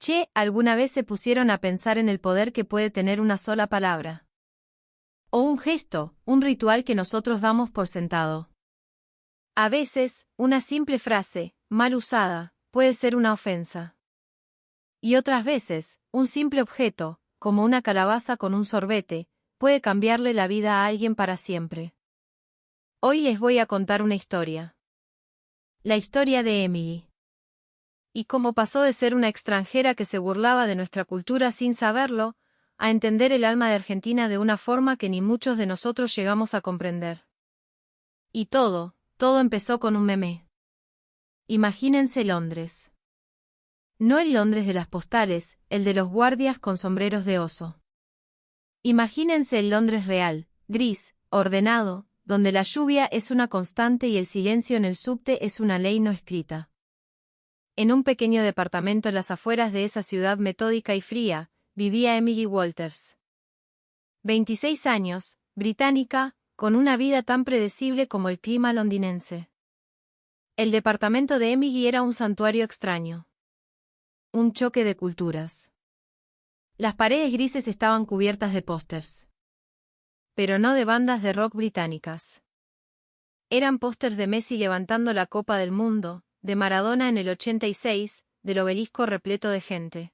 Che, ¿alguna vez se pusieron a pensar en el poder que puede tener una sola palabra? O un gesto, un ritual que nosotros damos por sentado. A veces, una simple frase, mal usada, puede ser una ofensa. Y otras veces, un simple objeto, como una calabaza con un sorbete, puede cambiarle la vida a alguien para siempre. Hoy les voy a contar una historia. La historia de Emily. Y cómo pasó de ser una extranjera que se burlaba de nuestra cultura sin saberlo, a entender el alma de Argentina de una forma que ni muchos de nosotros llegamos a comprender. Y todo empezó con un meme. Imagínense Londres. No el Londres de las postales, el de los guardias con sombreros de oso. Imagínense el Londres real, gris, ordenado, donde la lluvia es una constante y el silencio en el subte es una ley no escrita. En un pequeño departamento en las afueras de esa ciudad metódica y fría, vivía Emily Walters. 26 años, británica, con una vida tan predecible como el clima londinense. El departamento de Emily era un santuario extraño. Un choque de culturas. Las paredes grises estaban cubiertas de pósters. Pero no de bandas de rock británicas. Eran pósters de Messi levantando la Copa del Mundo, de Maradona en el 86, del obelisco repleto de gente.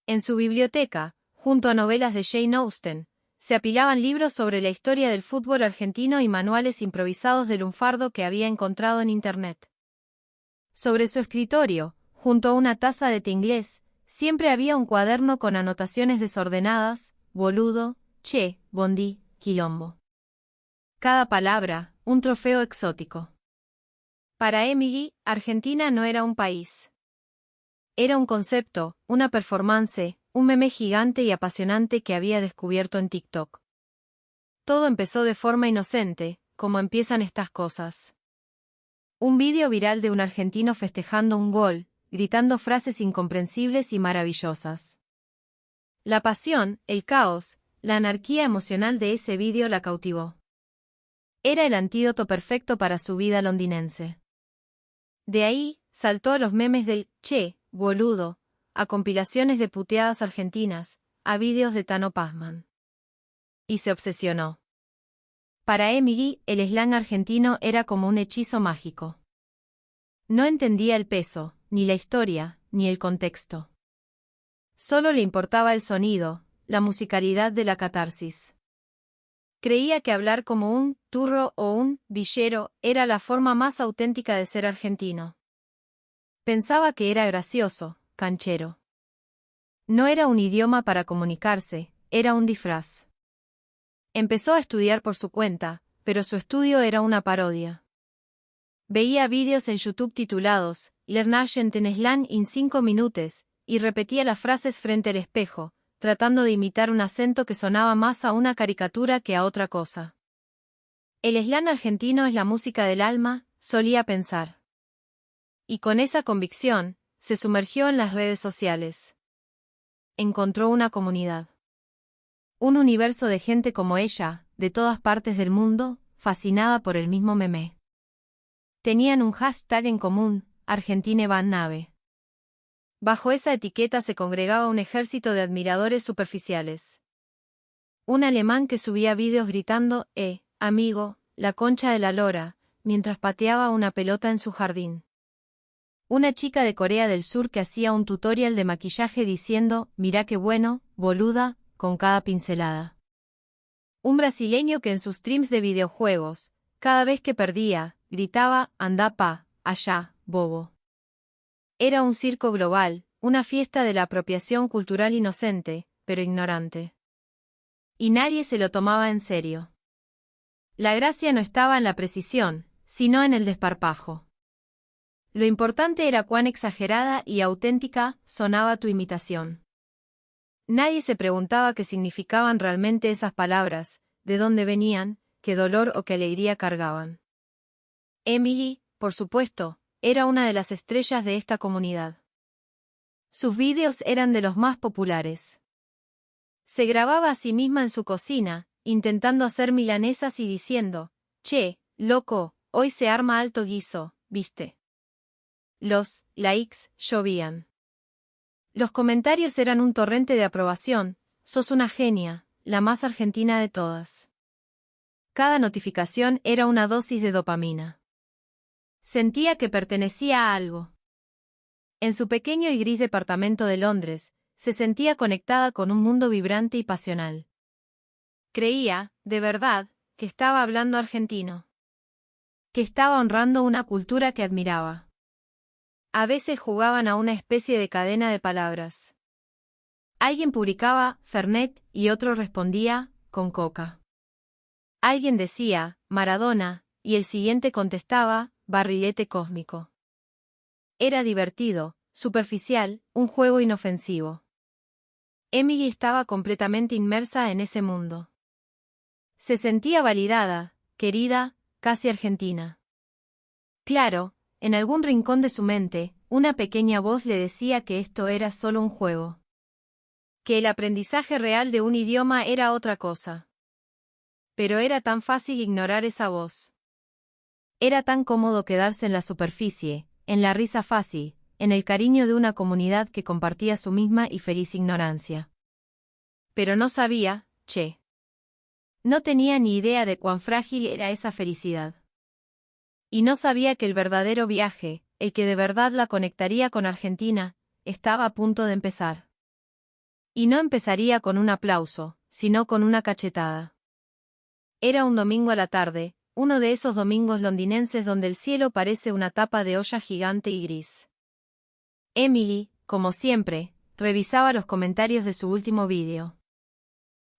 En su biblioteca, junto a novelas de Jane Austen, se apilaban libros sobre la historia del fútbol argentino y manuales improvisados de lunfardo que había encontrado en Internet. Sobre su escritorio, junto a una taza de té inglés, siempre había un cuaderno con anotaciones desordenadas, boludo, che, bondí, quilombo. Cada palabra, un trofeo exótico. Para Emily, Argentina no era un país. Era un concepto, una performance, un meme gigante y apasionante que había descubierto en TikTok. Todo empezó de forma inocente, como empiezan estas cosas. Un vídeo viral de un argentino festejando un gol, gritando frases incomprensibles y maravillosas. La pasión, el caos, la anarquía emocional de ese vídeo la cautivó. Era el antídoto perfecto para su vida londinense. De ahí, saltó a los memes del che, boludo, a compilaciones de puteadas argentinas, a vídeos de Tano Pazman. Y se obsesionó. Para Emily, el slang argentino era como un hechizo mágico. No entendía el peso, ni la historia, ni el contexto. Solo le importaba el sonido, la musicalidad de la catarsis. Creía que hablar como un turro o un villero era la forma más auténtica de ser argentino. Pensaba que era gracioso, canchero. No era un idioma para comunicarse, era un disfraz. Empezó a estudiar por su cuenta, pero su estudio era una parodia. Veía vídeos en YouTube titulados Lernagen en slang in 5 minutos, y repetía las frases frente al espejo, tratando de imitar un acento que sonaba más a una caricatura que a otra cosa. El slang argentino es la música del alma, solía pensar. Y con esa convicción, se sumergió en las redes sociales. Encontró una comunidad. Un universo de gente como ella, de todas partes del mundo, fascinada por el mismo meme. Tenían un hashtag en común, Argentine Van Nave. Bajo esa etiqueta se congregaba un ejército de admiradores superficiales. Un alemán que subía vídeos gritando, amigo, la concha de la lora, mientras pateaba una pelota en su jardín. Una chica de Corea del Sur que hacía un tutorial de maquillaje diciendo, mirá qué bueno, boluda, con cada pincelada. Un brasileño que en sus streams de videojuegos, cada vez que perdía, gritaba, andá pa, allá, bobo. Era un circo global, una fiesta de la apropiación cultural inocente, pero ignorante. Y nadie se lo tomaba en serio. La gracia no estaba en la precisión, sino en el desparpajo. Lo importante era cuán exagerada y auténtica sonaba tu imitación. Nadie se preguntaba qué significaban realmente esas palabras, de dónde venían, qué dolor o qué alegría cargaban. Emily, por supuesto, era una de las estrellas de esta comunidad. Sus vídeos eran de los más populares. Se grababa a sí misma en su cocina, intentando hacer milanesas y diciendo, che, loco, hoy se arma alto guiso, ¿viste? Los likes llovían. Los comentarios eran un torrente de aprobación. Sos una genia, la más argentina de todas. Cada notificación era una dosis de dopamina. Sentía que pertenecía a algo. En su pequeño y gris departamento de Londres, se sentía conectada con un mundo vibrante y pasional. Creía, de verdad, que estaba hablando argentino. Que estaba honrando una cultura que admiraba. A veces jugaban a una especie de cadena de palabras. Alguien publicaba Fernet y otro respondía con Coca. Alguien decía Maradona y el siguiente contestaba barrilete cósmico. Era divertido, superficial, un juego inofensivo. Emily estaba completamente inmersa en ese mundo. Se sentía validada, querida, casi argentina. Claro, en algún rincón de su mente, una pequeña voz le decía que esto era solo un juego. Que el aprendizaje real de un idioma era otra cosa. Pero era tan fácil ignorar esa voz. Era tan cómodo quedarse en la superficie, en la risa fácil, en el cariño de una comunidad que compartía su misma y feliz ignorancia. Pero no sabía, no tenía ni idea de cuán frágil era esa felicidad. Y no sabía que el verdadero viaje, el que de verdad la conectaría con Argentina, estaba a punto de empezar. Y no empezaría con un aplauso, sino con una cachetada. Era un domingo a la tarde, uno de esos domingos londinenses donde el cielo parece una tapa de olla gigante y gris. Emily, como siempre, revisaba los comentarios de su último vídeo.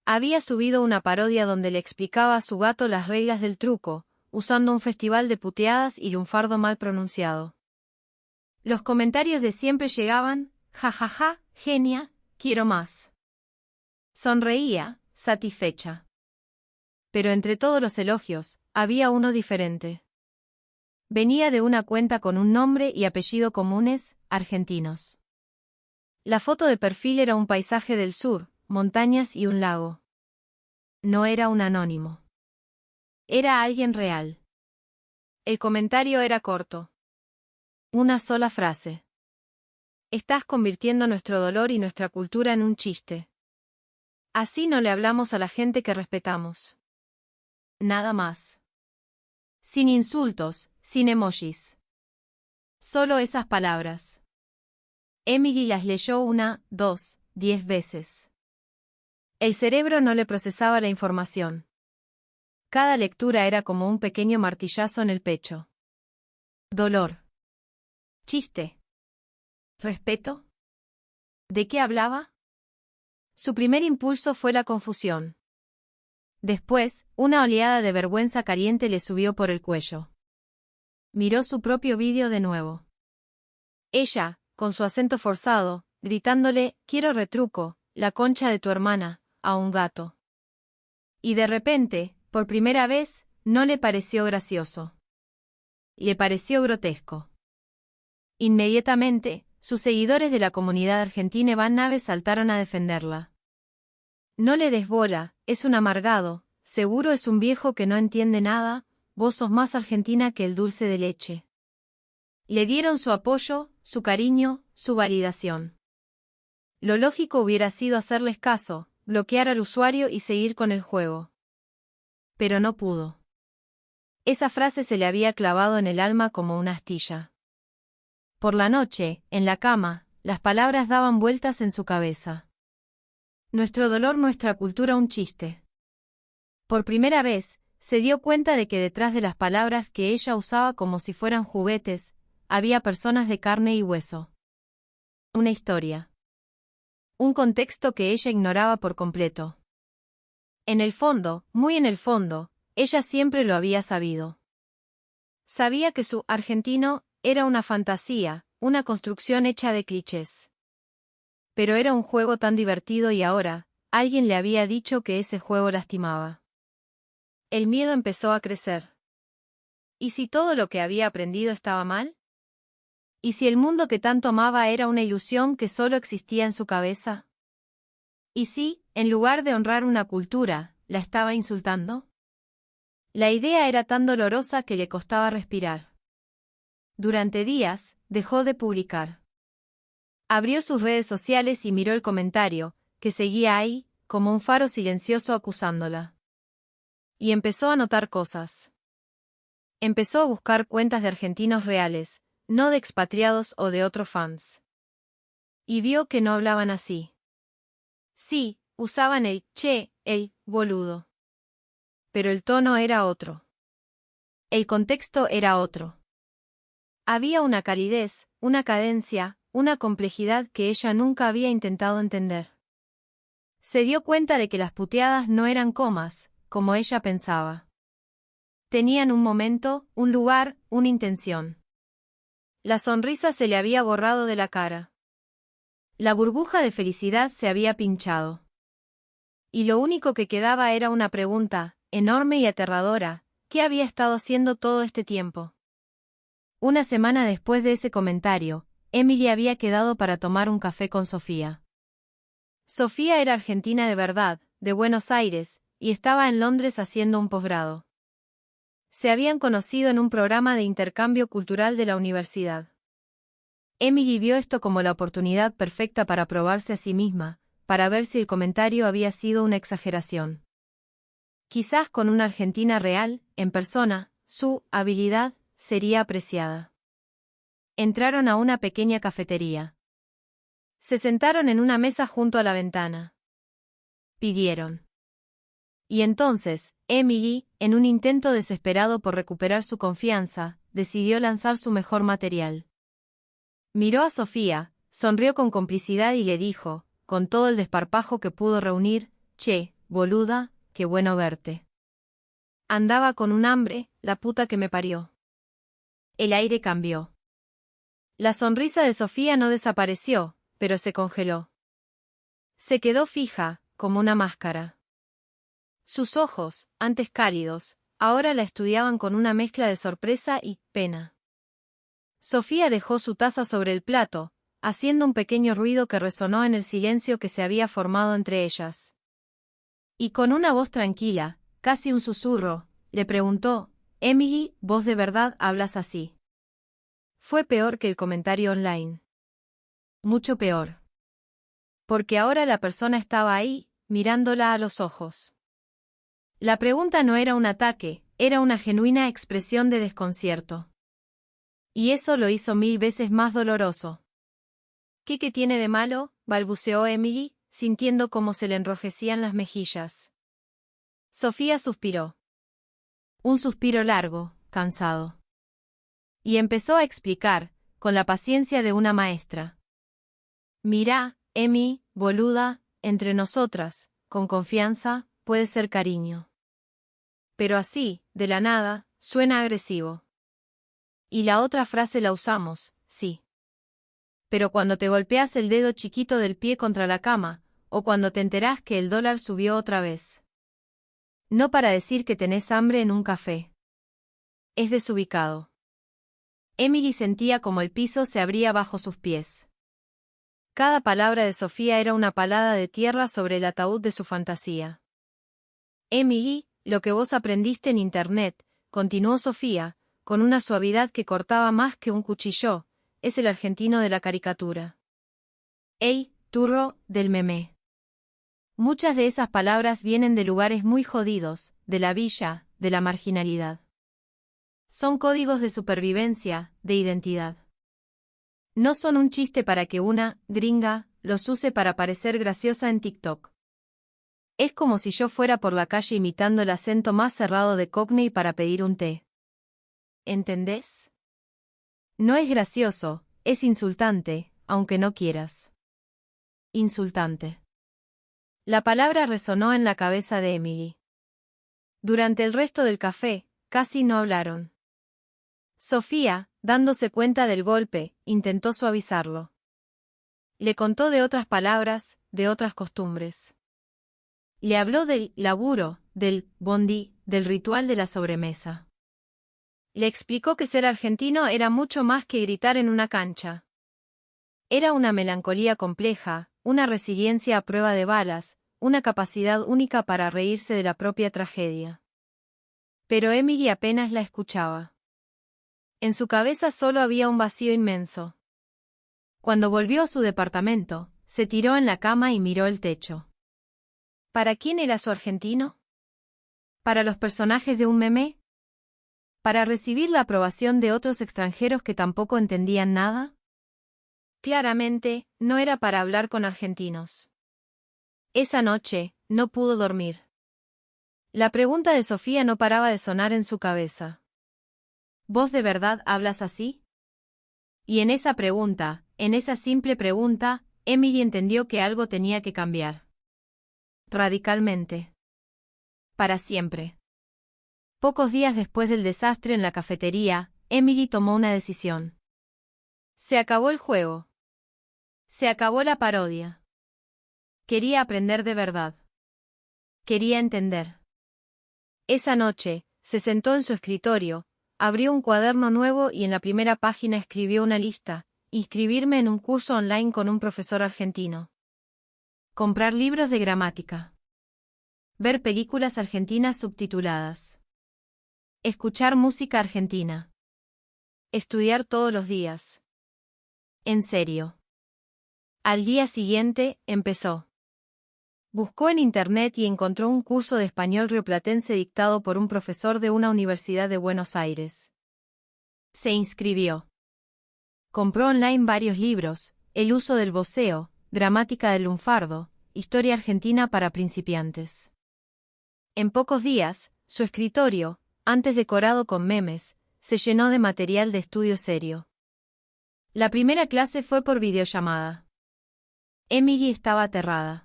Había subido una parodia donde le explicaba a su gato las reglas del truco, usando un festival de puteadas y lunfardo mal pronunciado. Los comentarios de siempre llegaban, jajaja, genia, quiero más. Sonreía, satisfecha. Pero entre todos los elogios, había uno diferente. Venía de una cuenta con un nombre y apellido comunes, argentinos. La foto de perfil era un paisaje del sur, montañas y un lago. No era un anónimo. Era alguien real. El comentario era corto. Una sola frase. Estás convirtiendo nuestro dolor y nuestra cultura en un chiste. Así no le hablamos a la gente que respetamos. Nada más. Sin insultos, sin emojis. Solo esas palabras. Emily las leyó 1, 2, 10 veces. El cerebro no le procesaba la información. Cada lectura era como un pequeño martillazo en el pecho. Dolor. Chiste. ¿Respeto? ¿De qué hablaba? Su primer impulso fue la confusión. Después, una oleada de vergüenza caliente le subió por el cuello. Miró su propio vídeo de nuevo. Ella, con su acento forzado, gritándole, quiero retruco, la concha de tu hermana, a un gato. Y de repente, por primera vez, no le pareció gracioso. Le pareció grotesco. Inmediatamente, sus seguidores de la comunidad argentina Van Naves saltaron a defenderla. No le des bola, es un amargado, seguro es un viejo que no entiende nada, vos sos más argentina que el dulce de leche. Le dieron su apoyo, su cariño, su validación. Lo lógico hubiera sido hacerles caso, bloquear al usuario y seguir con el juego. Pero no pudo. Esa frase se le había clavado en el alma como una astilla. Por la noche, en la cama, las palabras daban vueltas en su cabeza. Nuestro dolor, nuestra cultura, un chiste. Por primera vez, se dio cuenta de que detrás de las palabras que ella usaba como si fueran juguetes, había personas de carne y hueso. Una historia. Un contexto que ella ignoraba por completo. En el fondo, muy en el fondo, ella siempre lo había sabido. Sabía que su argentino era una fantasía, una construcción hecha de clichés. Pero era un juego tan divertido y ahora, alguien le había dicho que ese juego lastimaba. El miedo empezó a crecer. ¿Y si todo lo que había aprendido estaba mal? ¿Y si el mundo que tanto amaba era una ilusión que solo existía en su cabeza? ¿Y si, en lugar de honrar una cultura, la estaba insultando? La idea era tan dolorosa que le costaba respirar. Durante días, dejó de publicar. Abrió sus redes sociales y miró el comentario, que seguía ahí, como un faro silencioso acusándola. Y empezó a notar cosas. Empezó a buscar cuentas de argentinos reales, no de expatriados o de otros fans. Y vio que no hablaban así. Sí, usaban el che, el boludo. Pero el tono era otro. El contexto era otro. Había una calidez, una cadencia, una complejidad que ella nunca había intentado entender. Se dio cuenta de que las puteadas no eran comas, como ella pensaba. Tenían un momento, un lugar, una intención. La sonrisa se le había borrado de la cara. La burbuja de felicidad se había pinchado. Y lo único que quedaba era una pregunta, enorme y aterradora: ¿qué había estado haciendo todo este tiempo? Una semana después de ese comentario, Emily había quedado para tomar un café con Sofía. Sofía era argentina de verdad, de Buenos Aires, y estaba en Londres haciendo un posgrado. Se habían conocido en un programa de intercambio cultural de la universidad. Emily vio esto como la oportunidad perfecta para probarse a sí misma, para ver si el comentario había sido una exageración. Quizás con una argentina real, en persona, su habilidad sería apreciada. Entraron a una pequeña cafetería. Se sentaron en una mesa junto a la ventana. Pidieron. Y entonces, Emily, en un intento desesperado por recuperar su confianza, decidió lanzar su mejor material. Miró a Sofía, sonrió con complicidad y le dijo, con todo el desparpajo que pudo reunir: «Che, boluda, qué bueno verte. Andaba con un hambre, la puta que me parió». El aire cambió. La sonrisa de Sofía no desapareció, pero se congeló. Se quedó fija, como una máscara. Sus ojos, antes cálidos, ahora la estudiaban con una mezcla de sorpresa y pena. Sofía dejó su taza sobre el plato, haciendo un pequeño ruido que resonó en el silencio que se había formado entre ellas. Y con una voz tranquila, casi un susurro, le preguntó: «Emily, ¿vos de verdad hablas así?». Fue peor que el comentario online. Mucho peor. Porque ahora la persona estaba ahí, mirándola a los ojos. La pregunta no era un ataque, era una genuina expresión de desconcierto. Y eso lo hizo 1000 veces más doloroso. ¿Qué tiene de malo?, balbuceó Emily, sintiendo cómo se le enrojecían las mejillas. Sofía suspiró. Un suspiro largo, cansado. Y empezó a explicar, con la paciencia de una maestra. «Mirá, Emi, boluda, entre nosotras, con confianza, puede ser cariño. Pero así, de la nada, suena agresivo. Y la otra frase la usamos, sí. Pero cuando te golpeas el dedo chiquito del pie contra la cama, o cuando te enterás que el dólar subió otra vez. No para decir que tenés hambre en un café. Es desubicado». Emily sentía como el piso se abría bajo sus pies. Cada palabra de Sofía era una palada de tierra sobre el ataúd de su fantasía. «Emily, lo que vos aprendiste en internet», continuó Sofía, con una suavidad que cortaba más que un cuchillo, «es el argentino de la caricatura. Ey, turro, del meme. Muchas de esas palabras vienen de lugares muy jodidos, de la villa, de la marginalidad. Son códigos de supervivencia, de identidad. No son un chiste para que una gringa los use para parecer graciosa en TikTok. Es como si yo fuera por la calle imitando el acento más cerrado de Cockney para pedir un té. ¿Entendés? No es gracioso, es insultante, aunque no quieras. Insultante». La palabra resonó en la cabeza de Emily. Durante el resto del café, casi no hablaron. Sofía, dándose cuenta del golpe, intentó suavizarlo. Le contó de otras palabras, de otras costumbres. Le habló del laburo, del bondi, del ritual de la sobremesa. Le explicó que ser argentino era mucho más que gritar en una cancha. Era una melancolía compleja, una resiliencia a prueba de balas, una capacidad única para reírse de la propia tragedia. Pero Emily apenas la escuchaba. En su cabeza solo había un vacío inmenso. Cuando volvió a su departamento, se tiró en la cama y miró el techo. ¿Para quién era su argentino? ¿Para los personajes de un meme? ¿Para recibir la aprobación de otros extranjeros que tampoco entendían nada? Claramente, no era para hablar con argentinos. Esa noche, no pudo dormir. La pregunta de Sofía no paraba de sonar en su cabeza. ¿Vos de verdad hablas así? Y en esa pregunta, en esa simple pregunta, Emily entendió que algo tenía que cambiar. Radicalmente. Para siempre. Pocos días después del desastre en la cafetería, Emily tomó una decisión. Se acabó el juego. Se acabó la parodia. Quería aprender de verdad. Quería entender. Esa noche, se sentó en su escritorio, abrió un cuaderno nuevo y en la primera página escribió una lista: inscribirme en un curso online con un profesor argentino. Comprar libros de gramática. Ver películas argentinas subtituladas. Escuchar música argentina. Estudiar todos los días. En serio. Al día siguiente, empezó. Buscó en internet y encontró un curso de español rioplatense dictado por un profesor de una universidad de Buenos Aires. Se inscribió. Compró online varios libros: El uso del voceo, Gramática del lunfardo, Historia argentina para principiantes. En pocos días, su escritorio, antes decorado con memes, se llenó de material de estudio serio. La primera clase fue por videollamada. Emily estaba aterrada.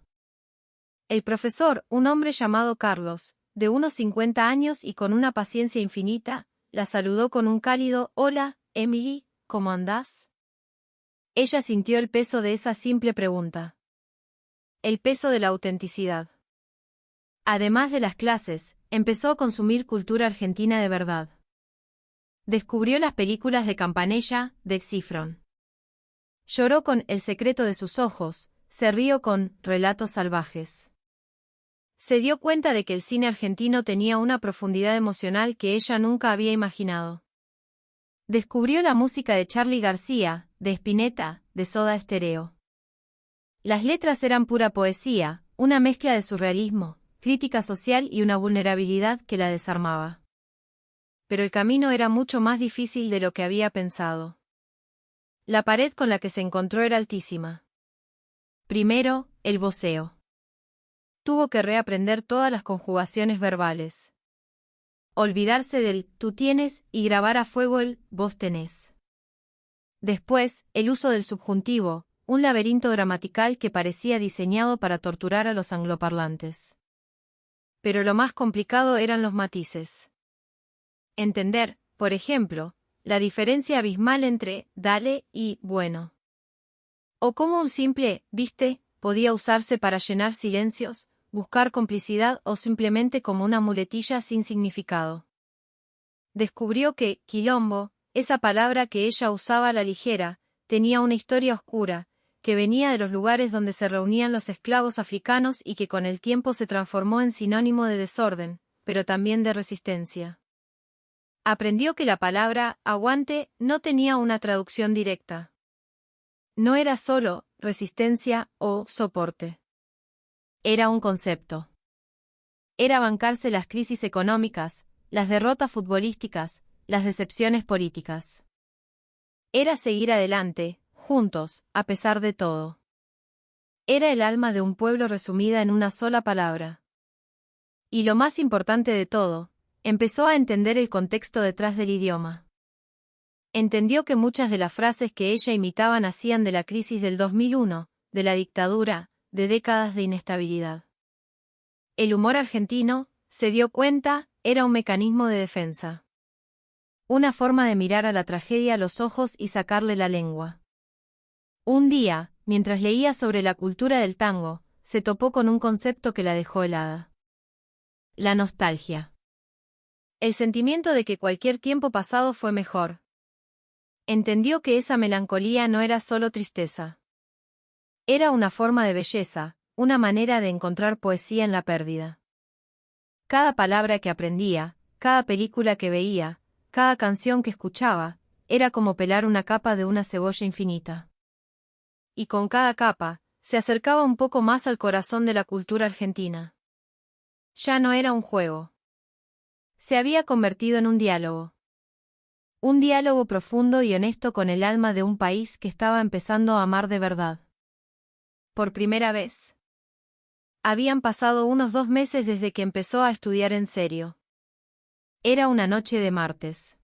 El profesor, un hombre llamado Carlos, de unos 50 años y con una paciencia infinita, la saludó con un cálido «Hola, Emily, ¿cómo andás?». Ella sintió el peso de esa simple pregunta. El peso de la autenticidad. Además de las clases, empezó a consumir cultura argentina de verdad. Descubrió las películas de Campanella, de Cifrón. Lloró con El secreto de sus ojos, se rió con Relatos salvajes. Se dio cuenta de que el cine argentino tenía una profundidad emocional que ella nunca había imaginado. Descubrió la música de Charly García, de Spinetta, de Soda Stereo. Las letras eran pura poesía, una mezcla de surrealismo, crítica social y una vulnerabilidad que la desarmaba. Pero el camino era mucho más difícil de lo que había pensado. La pared con la que se encontró era altísima. Primero, el voceo. Tuvo que reaprender todas las conjugaciones verbales. Olvidarse del «tú tienes» y grabar a fuego el «vos tenés». Después, el uso del subjuntivo, un laberinto gramatical que parecía diseñado para torturar a los angloparlantes. Pero lo más complicado eran los matices. Entender, por ejemplo, la diferencia abismal entre «dale» y «bueno». O cómo un simple «viste» podía usarse para llenar silencios, buscar complicidad o simplemente como una muletilla sin significado. Descubrió que «quilombo», esa palabra que ella usaba a la ligera, tenía una historia oscura, que venía de los lugares donde se reunían los esclavos africanos y que con el tiempo se transformó en sinónimo de desorden, pero también de resistencia. Aprendió que la palabra «aguante» no tenía una traducción directa. No era solo resistencia o soporte. Era un concepto. Era bancarse las crisis económicas, las derrotas futbolísticas, las decepciones políticas. Era seguir adelante, juntos, a pesar de todo. Era el alma de un pueblo resumida en una sola palabra. Y lo más importante de todo, empezó a entender el contexto detrás del idioma. Entendió que muchas de las frases que ella imitaba nacían de la crisis del 2001, de la dictadura, de décadas de inestabilidad. El humor argentino, se dio cuenta, era un mecanismo de defensa. Una forma de mirar a la tragedia a los ojos y sacarle la lengua. Un día, mientras leía sobre la cultura del tango, se topó con un concepto que la dejó helada. La nostalgia. El sentimiento de que cualquier tiempo pasado fue mejor. Entendió que esa melancolía no era solo tristeza. Era una forma de belleza, una manera de encontrar poesía en la pérdida. Cada palabra que aprendía, cada película que veía, cada canción que escuchaba, era como pelar una capa de una cebolla infinita. y con cada capa, se acercaba un poco más al corazón de la cultura argentina. Ya no era un juego. Se había convertido en un diálogo. Un diálogo profundo y honesto con el alma de un país que estaba empezando a amar de verdad. Por primera vez. Habían pasado unos 2 meses desde que empezó a estudiar en serio. Era una noche de martes.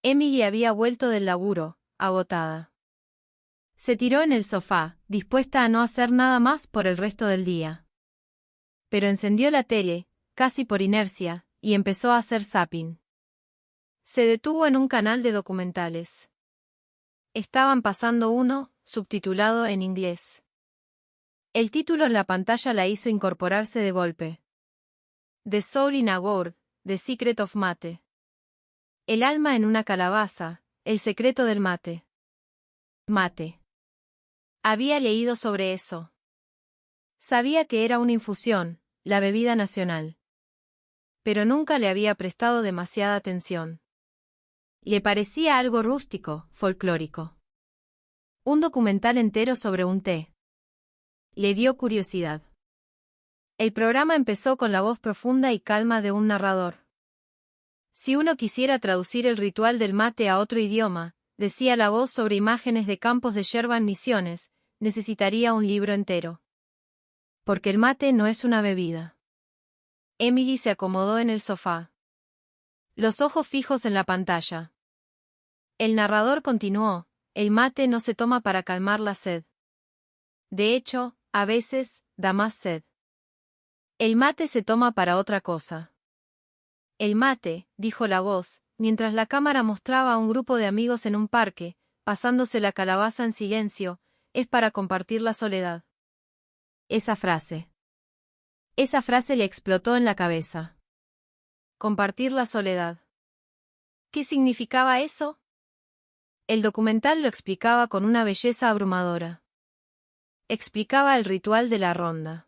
Emily había vuelto del laburo, agotada. Se tiró en el sofá, dispuesta a no hacer nada más por el resto del día. Pero encendió la tele, casi por inercia, y empezó a hacer zapping. Se detuvo en un canal de documentales. Estaban pasando uno, subtitulado en inglés. El título en la pantalla la hizo incorporarse de golpe. The Soul in a Gourd, The Secret of Mate. El alma en una calabaza, el secreto del mate. Mate. Había leído sobre eso. Sabía que era una infusión, la bebida nacional. Pero nunca le había prestado demasiada atención. Le parecía algo rústico, folclórico. Un documental entero sobre un té. Le dio curiosidad. El programa empezó con la voz profunda y calma de un narrador. Si uno quisiera traducir el ritual del mate a otro idioma, decía la voz sobre imágenes de campos de yerba en Misiones, necesitaría un libro entero. Porque el mate no es una bebida. Emily se acomodó en el sofá. Los ojos fijos en la pantalla. El narrador continuó, el mate no se toma para calmar la sed. De hecho, a veces, da más sed. El mate se toma para otra cosa. El mate, dijo la voz, mientras la cámara mostraba a un grupo de amigos en un parque, pasándose la calabaza en silencio, es para compartir la soledad. Esa frase le explotó en la cabeza. Compartir la soledad. ¿Qué significaba eso? El documental lo explicaba con una belleza abrumadora. Explicaba el ritual de la ronda.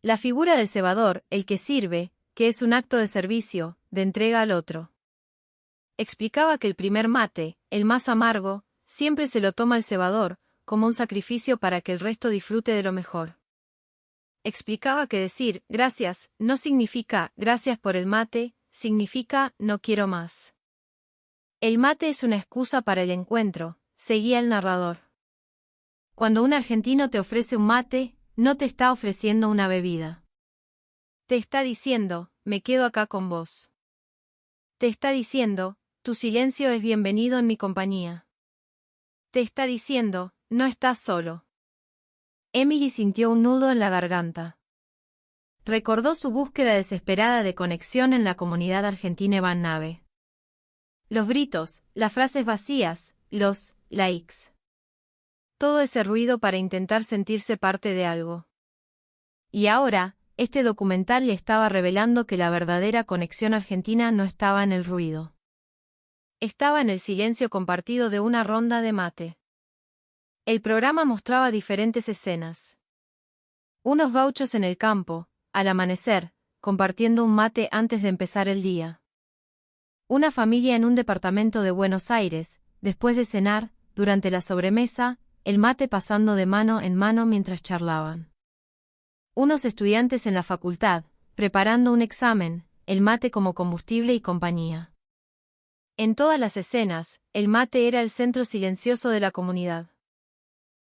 La figura del cebador, el que sirve, que es un acto de servicio, de entrega al otro. Explicaba que el primer mate, el más amargo, siempre se lo toma el cebador, como un sacrificio para que el resto disfrute de lo mejor. Explicaba que decir gracias no significa gracias por el mate, significa no quiero más. El mate es una excusa para el encuentro, seguía el narrador. Cuando un argentino te ofrece un mate, no te está ofreciendo una bebida. Te está diciendo, me quedo acá con vos. Te está diciendo, tu silencio es bienvenido en mi compañía. Te está diciendo, no estás solo. Emily sintió un nudo en la garganta. Recordó su búsqueda desesperada de conexión en la comunidad argentina Van Nave. Los gritos, las frases vacías, los likes. Todo ese ruido para intentar sentirse parte de algo. Y ahora, este documental le estaba revelando que la verdadera conexión argentina no estaba en el ruido. Estaba en el silencio compartido de una ronda de mate. El programa mostraba diferentes escenas. Unos gauchos en el campo, al amanecer, compartiendo un mate antes de empezar el día. Una familia en un departamento de Buenos Aires, después de cenar, durante la sobremesa, el mate pasando de mano en mano mientras charlaban. Unos estudiantes en la facultad, preparando un examen, el mate como combustible y compañía. En todas las escenas, el mate era el centro silencioso de la comunidad.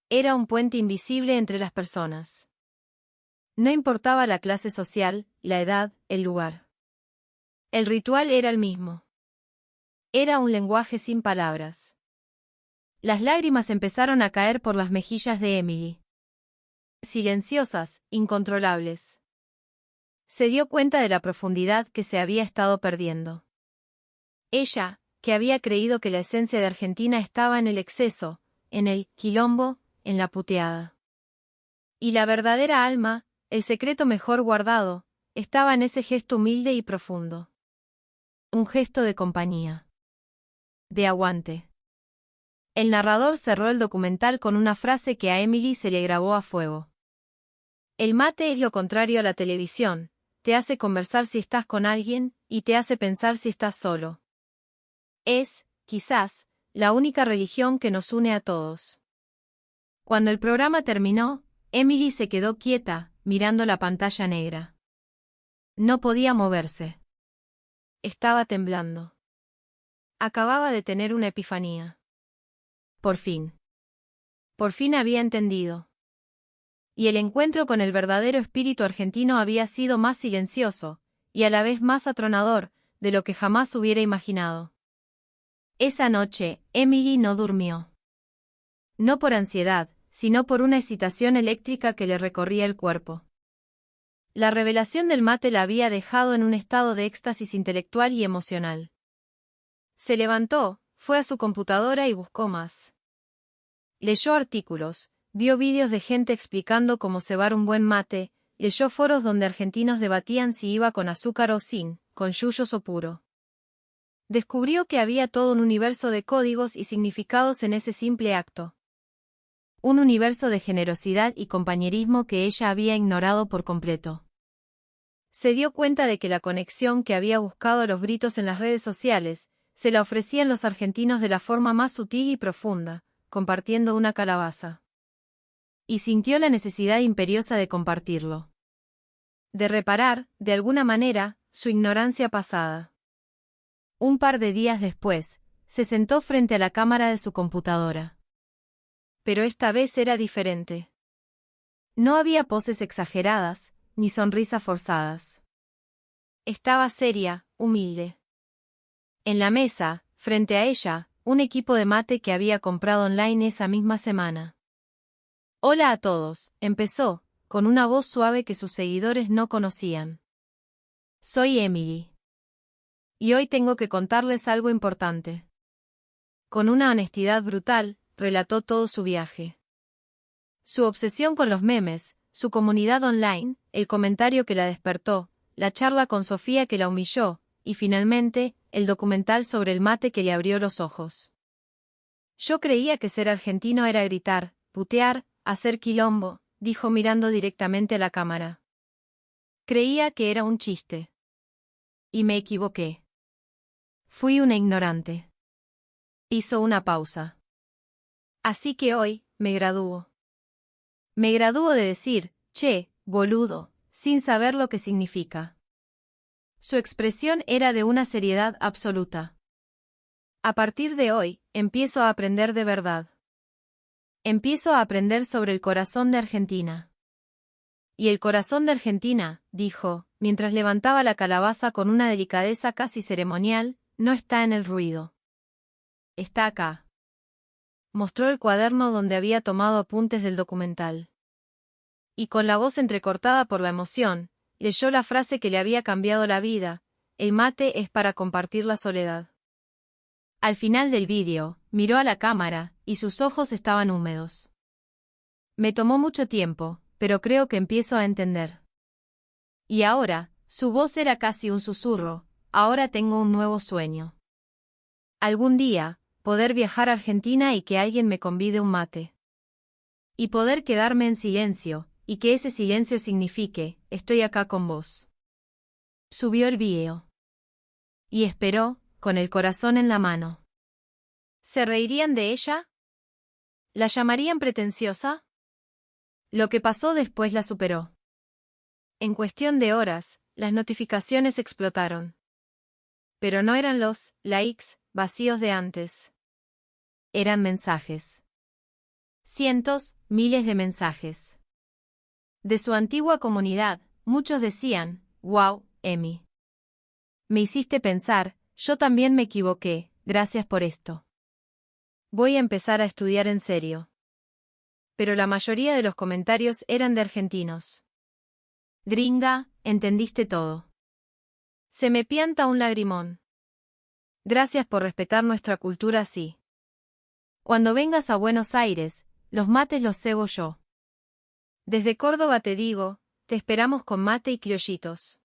Era un puente invisible entre las personas. No importaba la clase social, la edad, el lugar. El ritual era el mismo. Era un lenguaje sin palabras. Las lágrimas empezaron a caer por las mejillas de Emily. Silenciosas, incontrolables. Se dio cuenta de la profundidad que se había estado perdiendo. Ella, que había creído que la esencia de Argentina estaba en el exceso, en el quilombo, en la puteada. Y la verdadera alma, el secreto mejor guardado, estaba en ese gesto humilde y profundo. Un gesto de compañía. De aguante. El narrador cerró el documental con una frase que a Emily se le grabó a fuego. El mate es lo contrario a la televisión, te hace conversar si estás con alguien, y te hace pensar si estás solo. Es, quizás, la única religión que nos une a todos. Cuando el programa terminó, Emily se quedó quieta, mirando la pantalla negra. No podía moverse. Estaba temblando. Acababa de tener una epifanía. Por fin. Por fin había entendido. Y el encuentro con el verdadero espíritu argentino había sido más silencioso, y a la vez más atronador, de lo que jamás hubiera imaginado. Esa noche, Emily no durmió. No por ansiedad, sino por una excitación eléctrica que le recorría el cuerpo. La revelación del mate la había dejado en un estado de éxtasis intelectual y emocional. Se levantó, fue a su computadora y buscó más. Leyó artículos, vio vídeos de gente explicando cómo cebar un buen mate, leyó foros donde argentinos debatían si iba con azúcar o sin, con yuyos o puro. Descubrió que había todo un universo de códigos y significados en ese simple acto. Un universo de generosidad y compañerismo que ella había ignorado por completo. Se dio cuenta de que la conexión que había buscado a los gritos en las redes sociales, se la ofrecían los argentinos de la forma más sutil y profunda, compartiendo una calabaza. Y sintió la necesidad imperiosa de compartirlo. De reparar, de alguna manera, su ignorancia pasada. Un par de días después, se sentó frente a la cámara de su computadora. Pero esta vez era diferente. No había poses exageradas, ni sonrisas forzadas. Estaba seria, humilde. En la mesa, frente a ella, un equipo de mate que había comprado online esa misma semana. Hola a todos, empezó, con una voz suave que sus seguidores no conocían. Soy Emily. Y hoy tengo que contarles algo importante. Con una honestidad brutal, relató todo su viaje. Su obsesión con los memes, su comunidad online, el comentario que la despertó, la charla con Sofía que la humilló, y finalmente, el documental sobre el mate que le abrió los ojos. Yo creía que ser argentino era gritar, putear, hacer quilombo, dijo mirando directamente a la cámara. Creía que era un chiste. Y me equivoqué. Fui una ignorante. Hizo una pausa. Así que hoy, me gradúo. Me gradúo de decir, che, boludo, sin saber lo que significa. Su expresión era de una seriedad absoluta. A partir de hoy, empiezo a aprender de verdad. Empiezo a aprender sobre el corazón de Argentina. Y el corazón de Argentina, dijo, mientras levantaba la calabaza con una delicadeza casi ceremonial, no está en el ruido. Está acá. Mostró el cuaderno donde había tomado apuntes del documental. Y con la voz entrecortada por la emoción, leyó la frase que le había cambiado la vida: el mate es para compartir la soledad. Al final del vídeo, miró a la cámara, y sus ojos estaban húmedos. Me tomó mucho tiempo, pero creo que empiezo a entender. Y ahora, su voz era casi un susurro, ahora tengo un nuevo sueño. Algún día, poder viajar a Argentina y que alguien me convide un mate. Y poder quedarme en silencio, y que ese silencio signifique, estoy acá con vos. Subió el video. Y esperó, con el corazón en la mano. ¿Se reirían de ella? ¿La llamarían pretenciosa? Lo que pasó después la superó. En cuestión de horas, las notificaciones explotaron. Pero no eran los likes vacíos de antes. Eran mensajes. Cientos, miles de mensajes. De su antigua comunidad, muchos decían, wow, Emi. Me hiciste pensar, yo también me equivoqué, gracias por esto. Voy a empezar a estudiar en serio. Pero la mayoría de los comentarios eran de argentinos. Gringa, entendiste todo. Se me pianta un lagrimón. Gracias por respetar nuestra cultura así. Cuando vengas a Buenos Aires, los mates los cebo yo. Desde Córdoba te digo, te esperamos con mate y criollitos.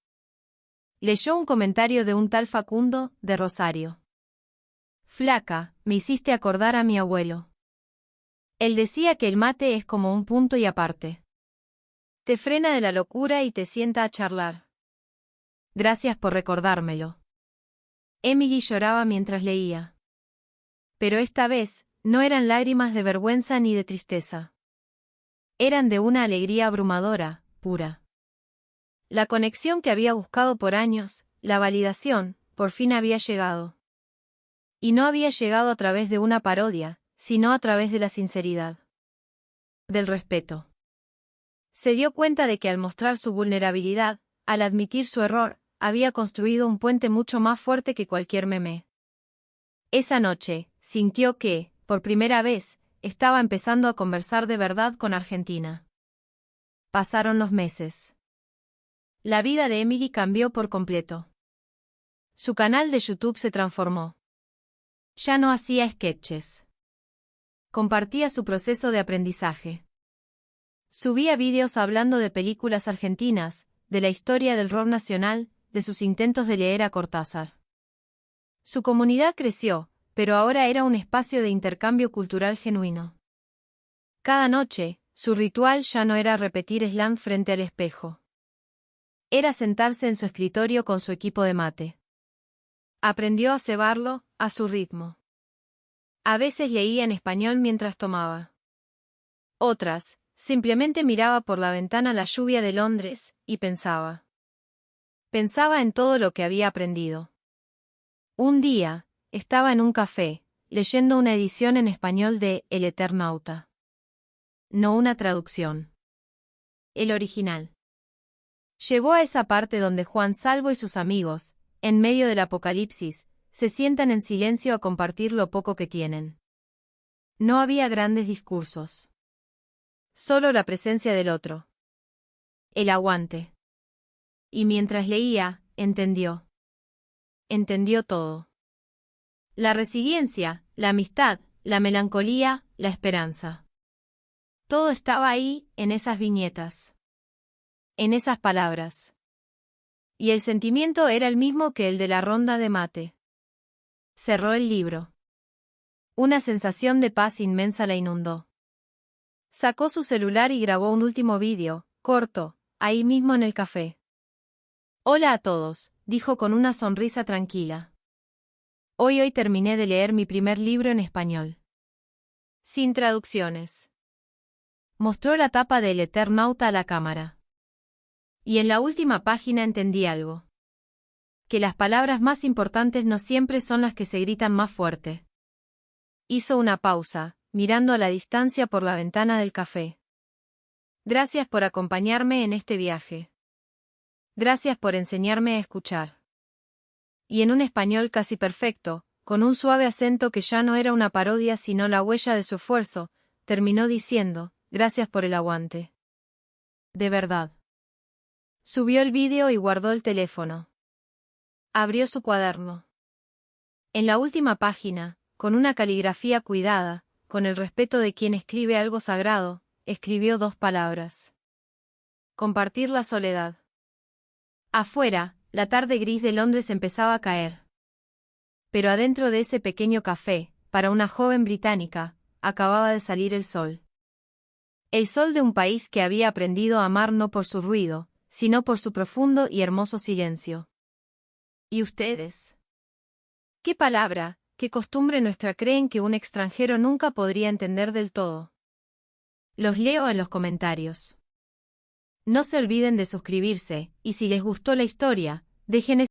Leyó un comentario de un tal Facundo, de Rosario. Flaca, me hiciste acordar a mi abuelo. Él decía que el mate es como un punto y aparte. Te frena de la locura y te sienta a charlar. Gracias por recordármelo. Emily lloraba mientras leía. Pero esta vez, no eran lágrimas de vergüenza ni de tristeza. Eran de una alegría abrumadora, pura. La conexión que había buscado por años, la validación, por fin había llegado. Y no había llegado a través de una parodia, sino a través de la sinceridad. Del respeto. Se dio cuenta de que al mostrar su vulnerabilidad, al admitir su error, había construido un puente mucho más fuerte que cualquier meme. Esa noche, sintió que, por primera vez, estaba empezando a conversar de verdad con Argentina. Pasaron los meses. La vida de Emily cambió por completo. Su canal de YouTube se transformó. Ya no hacía sketches. Compartía su proceso de aprendizaje. Subía vídeos hablando de películas argentinas, de la historia del rock nacional, de sus intentos de leer a Cortázar. Su comunidad creció, pero ahora era un espacio de intercambio cultural genuino. Cada noche, su ritual ya no era repetir slang frente al espejo. Era sentarse en su escritorio con su equipo de mate. Aprendió a cebarlo, a su ritmo. A veces leía en español mientras tomaba. Otras, simplemente miraba por la ventana la lluvia de Londres, y pensaba. Pensaba en todo lo que había aprendido. Un día, estaba en un café, leyendo una edición en español de El Eternauta. No una traducción. El original. Llegó a esa parte donde Juan Salvo y sus amigos, en medio del apocalipsis, se sientan en silencio a compartir lo poco que tienen. No había grandes discursos. Solo la presencia del otro. El aguante. Y mientras leía, entendió. Entendió todo. La resiliencia, la amistad, la melancolía, la esperanza. Todo estaba ahí, en esas viñetas. En esas palabras. Y el sentimiento era el mismo que el de la ronda de mate. Cerró el libro. Una sensación de paz inmensa la inundó. Sacó su celular y grabó un último vídeo, corto, ahí mismo en el café. Hola a todos, dijo con una sonrisa tranquila. Hoy terminé de leer mi primer libro en español. Sin traducciones. Mostró la tapa de El Eternauta a la cámara. Y en la última página entendí algo. Que las palabras más importantes no siempre son las que se gritan más fuerte. Hizo una pausa, mirando a la distancia por la ventana del café. Gracias por acompañarme en este viaje. Gracias por enseñarme a escuchar. Y en un español casi perfecto, con un suave acento que ya no era una parodia sino la huella de su esfuerzo, terminó diciendo, gracias por el aguante. De verdad. Subió el vídeo y guardó el teléfono. Abrió su cuaderno. En la última página, con una caligrafía cuidada, con el respeto de quien escribe algo sagrado, escribió 2 palabras. Compartir la soledad. Afuera, la tarde gris de Londres empezaba a caer. Pero adentro de ese pequeño café, para una joven británica, acababa de salir el sol. El sol de un país que había aprendido a amar no por su ruido, sino por su profundo y hermoso silencio. ¿Y ustedes? ¿Qué palabra, qué costumbre nuestra creen que un extranjero nunca podría entender del todo? Los leo en los comentarios. No se olviden de suscribirse, y si les gustó la historia, dejen